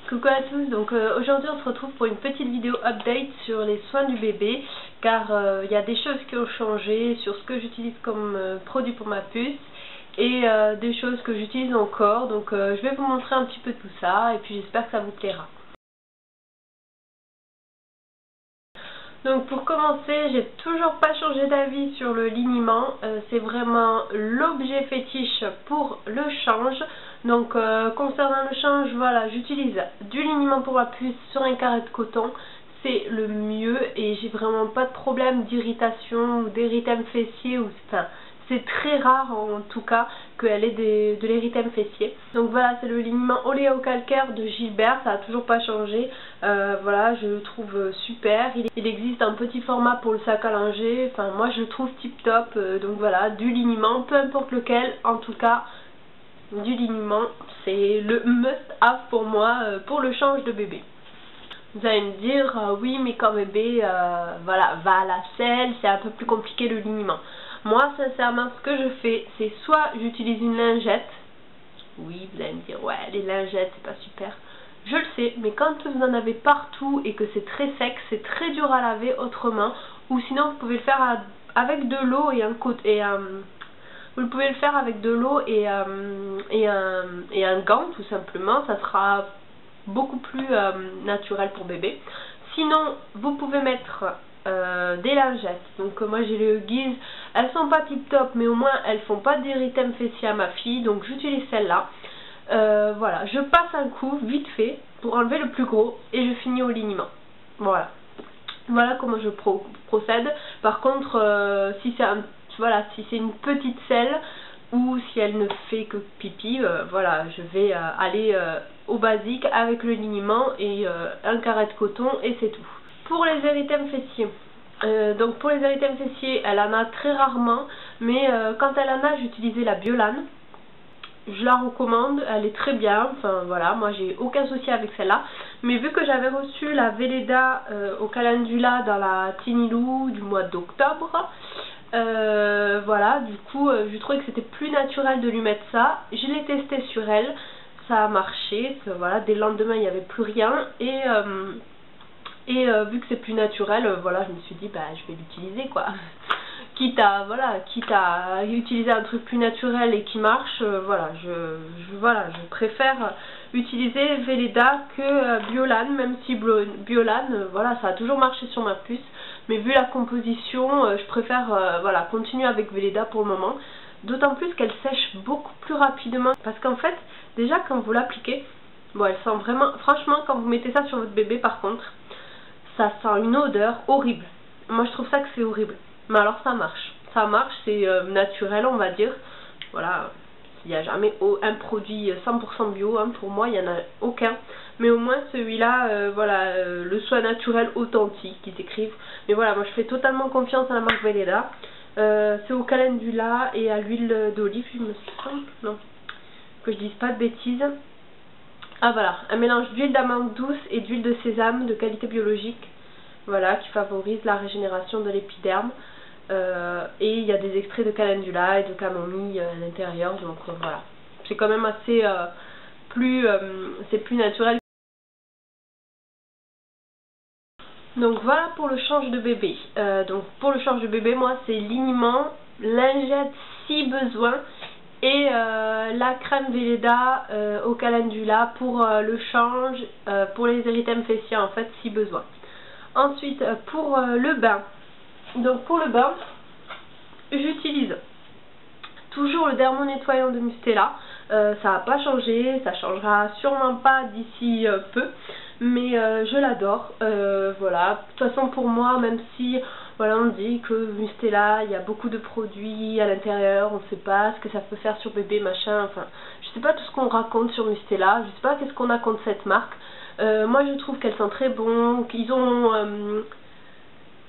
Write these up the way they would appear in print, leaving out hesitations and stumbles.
Coucou à tous, donc aujourd'hui on se retrouve pour une petite vidéo update sur les soins du bébé car il y a des choses qui ont changé sur ce que j'utilise comme produit pour ma puce et des choses que j'utilise encore, donc je vais vous montrer un petit peu tout ça et puis j'espère que ça vous plaira. Donc pour commencer, j'ai toujours pas changé d'avis sur le liniment, c'est vraiment l'objet fétiche pour le change. Donc concernant le change, voilà, j'utilise du liniment pour ma puce sur un carré de coton, c'est le mieux et j'ai vraiment pas de problème d'irritation ou d'érythème fessier, ou enfin c'est très rare en tout cas qu'elle ait de l'érythème fessier. Donc voilà, c'est le liniment oléocalcaire de Gilbert, ça a toujours pas changé. Voilà, je le trouve super. Il existe un petit format pour le sac à langer, enfin moi je le trouve tip top. Donc voilà, du liniment, peu importe lequel, en tout cas du liniment, c'est le must have pour moi pour le change de bébé. Vous allez me dire, oui mais quand bébé voilà, va à la selle, c'est un peu plus compliqué le liniment. Moi sincèrement ce que je fais, c'est soit j'utilise une lingette. Oui, vous allez me dire, ouais les lingettes c'est pas super. Je le sais, mais quand vous en avez partout et que c'est très sec, c'est très dur à laver autrement. Ou sinon vous pouvez le faire avec de l'eau et vous pouvez le faire avec de l'eau et un gant tout simplement, ça sera beaucoup plus naturel pour bébé. Sinon vous pouvez mettre des lingettes, donc moi j'ai les Huggies, elles sont pas tip top mais au moins elles font pas d'érythème fessier à ma fille, donc j'utilise celle-là. Voilà, je passe un coup vite fait pour enlever le plus gros et je finis au liniment. Voilà, voilà comment je procède. Par contre si c'est une petite selle ou si elle ne fait que pipi, voilà, je vais aller au basique avec le liniment et un carré de coton et c'est tout. Pour les érythèmes fessiers, donc pour les érythèmes fessiers, elle en a très rarement, mais quand elle en a, j'utilisais la Biolane. Je la recommande, elle est très bien, enfin voilà, moi j'ai aucun souci avec celle-là. Mais vu que j'avais reçu la Velleda au calendula dans la Tinilou du mois d'octobre, voilà, du coup je trouvais que c'était plus naturel de lui mettre ça. Je l'ai testé sur elle, ça a marché, voilà, dès le lendemain il n'y avait plus rien et vu que c'est plus naturel, voilà, je me suis dit bah je vais l'utiliser quoi. Quitte à utiliser un truc plus naturel et qui marche, voilà, je préfère utiliser Velleda que Biolane, même si Biolane, voilà, ça a toujours marché sur ma puce, mais vu la composition, je préfère voilà, continuer avec Velleda pour le moment, d'autant plus qu'elle sèche beaucoup plus rapidement, parce qu'en fait, déjà quand vous l'appliquez, bon, elle sent vraiment, franchement, quand vous mettez ça sur votre bébé par contre, ça sent une odeur horrible. Moi je trouve ça que c'est horrible. Mais alors ça marche, c'est naturel on va dire. Voilà, il n'y a jamais un produit 100% bio, hein, pour moi il n'y en a aucun. Mais au moins celui-là, voilà, le soin naturel authentique qu'ils écrivent. Mais voilà, moi je fais totalement confiance à la marque Velleda. C'est au calendula et à l'huile d'olive, il me semble, non, que je dise pas de bêtises. Ah voilà, un mélange d'huile d'amande douce et d'huile de sésame de qualité biologique, voilà, qui favorise la régénération de l'épiderme. Et il y a des extraits de calendula et de camomille à l'intérieur, donc voilà, c'est quand même assez c'est plus naturel. Donc voilà pour le change de bébé. Donc pour le change de bébé, moi c'est liniment, lingette si besoin et la crème Velleda au calendula pour le change, pour les érythèmes fessiers en fait si besoin. Ensuite pour le bain. Donc pour le bain, j'utilise toujours le dermo-nettoyant de Mustela. Ça n'a pas changé, ça changera sûrement pas d'ici peu, mais je l'adore. Voilà, de toute façon pour moi, même si voilà, on dit que Mustela, il y a beaucoup de produits à l'intérieur, on ne sait pas ce que ça peut faire sur bébé, machin, enfin, je sais pas tout ce qu'on raconte sur Mustela, je sais pas qu'est-ce qu'on a contre cette marque. Moi je trouve qu'elles sont très bonnes, qu'ils ont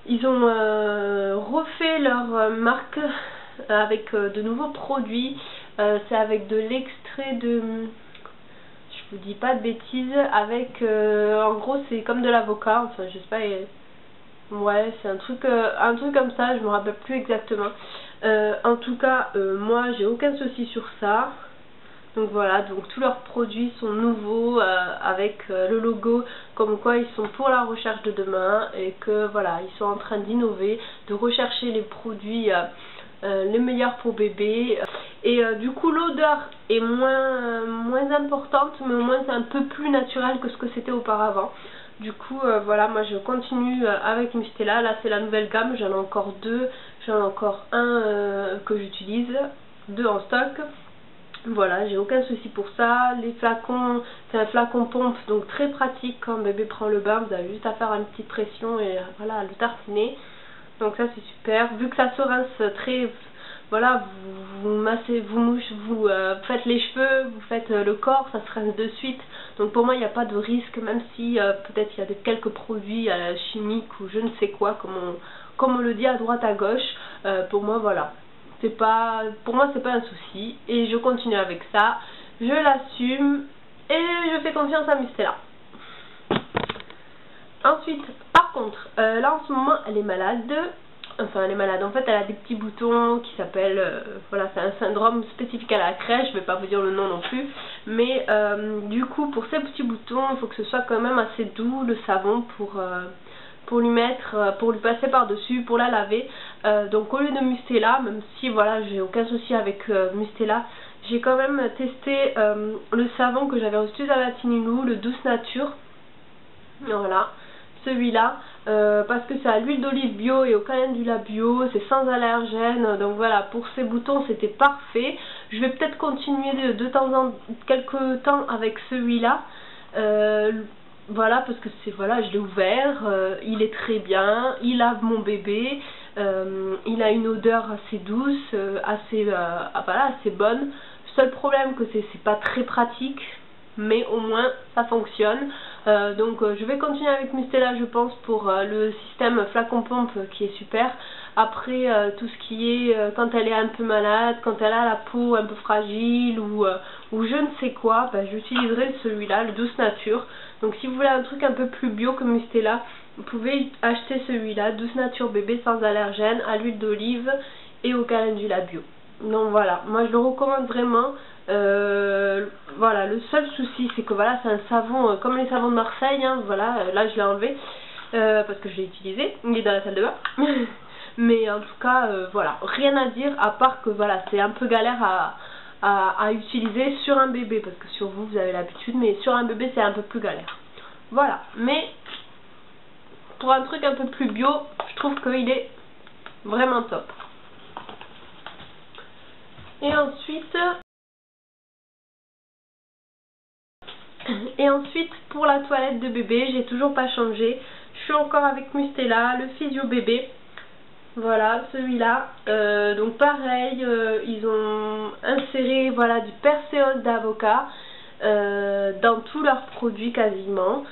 refait leur marque avec de nouveaux produits. C'est avec de l'extrait de, je vous dis pas de bêtises, avec en gros c'est comme de l'avocat, enfin je sais pas, ouais c'est un truc comme ça, je me rappelle plus exactement. En tout cas moi j'ai aucun souci sur ça. Donc voilà, donc tous leurs produits sont nouveaux avec le logo comme quoi ils sont pour la recherche de demain et que voilà, ils sont en train d'innover, de rechercher les produits les meilleurs pour bébé. Et du coup l'odeur est moins importante, mais au moins c'est un peu plus naturel que ce que c'était auparavant. Du coup voilà, moi je continue avec Mustela. Là c'est la nouvelle gamme, j'en ai encore deux, j'en ai encore un que j'utilise, deux en stock. Voilà, j'ai aucun souci pour ça. Les flacons, c'est un flacon pompe, donc très pratique quand bébé prend le bain. Vous avez juste à faire une petite pression et voilà, le tartiner. Donc ça c'est super. Vu que ça se rince très, voilà, vous massez, vous faites les cheveux, vous faites le corps, ça se rince de suite. Donc pour moi il n'y a pas de risque, même si peut-être il y a quelques produits chimiques ou je ne sais quoi, comme on le dit à droite à gauche. Pour moi voilà. Pour moi c'est pas un souci et je continue avec ça, je l'assume et je fais confiance à Mustela. Ensuite par contre là en ce moment elle est malade, enfin elle est malade, en fait elle a des petits boutons qui s'appellent, voilà, c'est un syndrome spécifique à la crèche, je vais pas vous dire le nom non plus, mais du coup pour ces petits boutons il faut que ce soit quand même assez doux le savon pour lui mettre, pour lui passer par dessus, pour la laver. Donc au lieu de Mustela, même si voilà j'ai aucun souci avec Mustela, j'ai quand même testé le savon que j'avais reçu à la Tinilou, le Douce Nature. Voilà, celui-là, parce que c'est à l'huile d'olive bio et au calendula bio, c'est sans allergène, donc voilà, pour ces boutons c'était parfait. Je vais peut-être continuer de temps en quelques temps avec celui-là. Voilà, parce que c'est, voilà, je l'ai ouvert, il est très bien, il lave mon bébé, il a une odeur assez douce, voilà, assez bonne. Seul problème que c'est pas très pratique, mais au moins ça fonctionne. Donc je vais continuer avec Mustela je pense pour le système flacon pompe qui est super. Après tout ce qui est quand elle est un peu malade, quand elle a la peau un peu fragile ou je ne sais quoi, bah, j'utiliserai celui-là, le Douce Nature. Donc si vous voulez un truc un peu plus bio que Mustela, vous pouvez acheter celui-là, Douce Nature bébé sans allergène, à l'huile d'olive et au calendula bio. Donc voilà, moi je le recommande vraiment. Voilà, le seul souci c'est que voilà, c'est un savon comme les savons de Marseille, hein, voilà, là je l'ai enlevé parce que je l'ai utilisé, il est dans la salle de bain. Mais en tout cas voilà, rien à dire à part que voilà, c'est un peu galère à utiliser sur un bébé, parce que sur vous avez l'habitude, mais sur un bébé c'est un peu plus galère. Voilà, mais pour un truc un peu plus bio, je trouve qu'il est vraiment top. Et ensuite pour la toilette de bébé, j'ai toujours pas changé. Je suis encore avec Mustela, le physio bébé. Voilà, celui-là. Donc pareil, ils ont inséré voilà, du perséol d'avocat dans tous leurs produits quasiment.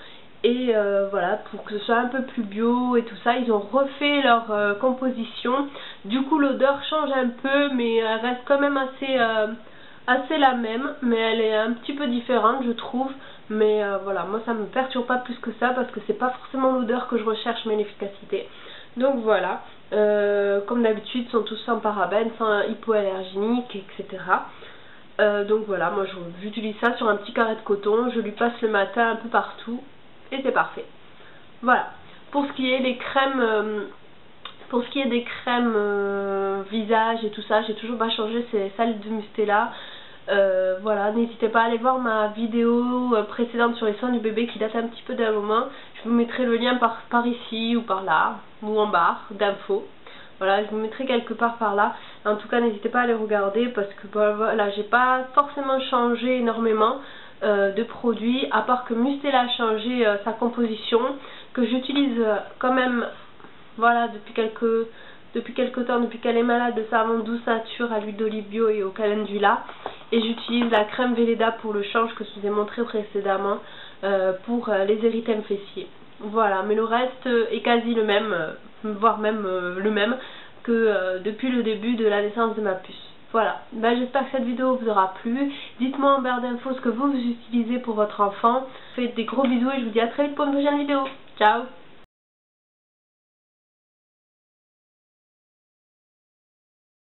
Et voilà, pour que ce soit un peu plus bio et tout ça, ils ont refait leur composition. Du coup l'odeur change un peu, mais elle reste quand même assez la même, mais elle est un petit peu différente je trouve. Mais voilà, moi ça me perturbe pas plus que ça parce que c'est pas forcément l'odeur que je recherche mais l'efficacité. Donc voilà, comme d'habitude sont tous sans parabènes, sans hypoallergéniques, etc. Donc voilà, moi j'utilise ça sur un petit carré de coton, je lui passe le matin un peu partout et c'est parfait. Voilà, pour ce qui est des crèmes, visage et tout ça, j'ai toujours pas changé, c'est celle de Mustela. Voilà, n'hésitez pas à aller voir ma vidéo précédente sur les soins du bébé qui date un petit peu d'un moment. Je vous mettrai le lien par ici ou par là, ou en barre d'infos. Voilà, je vous mettrai quelque part par là. En tout cas, n'hésitez pas à les regarder parce que voilà, j'ai pas forcément changé énormément de produits, à part que Mustela a changé sa composition, que j'utilise quand même, voilà, depuis quelques temps, depuis qu'elle est malade, le savon Douce Nature à l'huile d'olive bio et au calendula. Et j'utilise la crème Velleda pour le change que je vous ai montré précédemment pour les érythèmes fessiers. Voilà, mais le reste est quasi le même, voire même le même que depuis le début de la naissance de ma puce. Voilà, ben, j'espère que cette vidéo vous aura plu. Dites-moi en barre d'infos ce que vous utilisez pour votre enfant. Faites des gros bisous et je vous dis à très vite pour une prochaine vidéo. Ciao!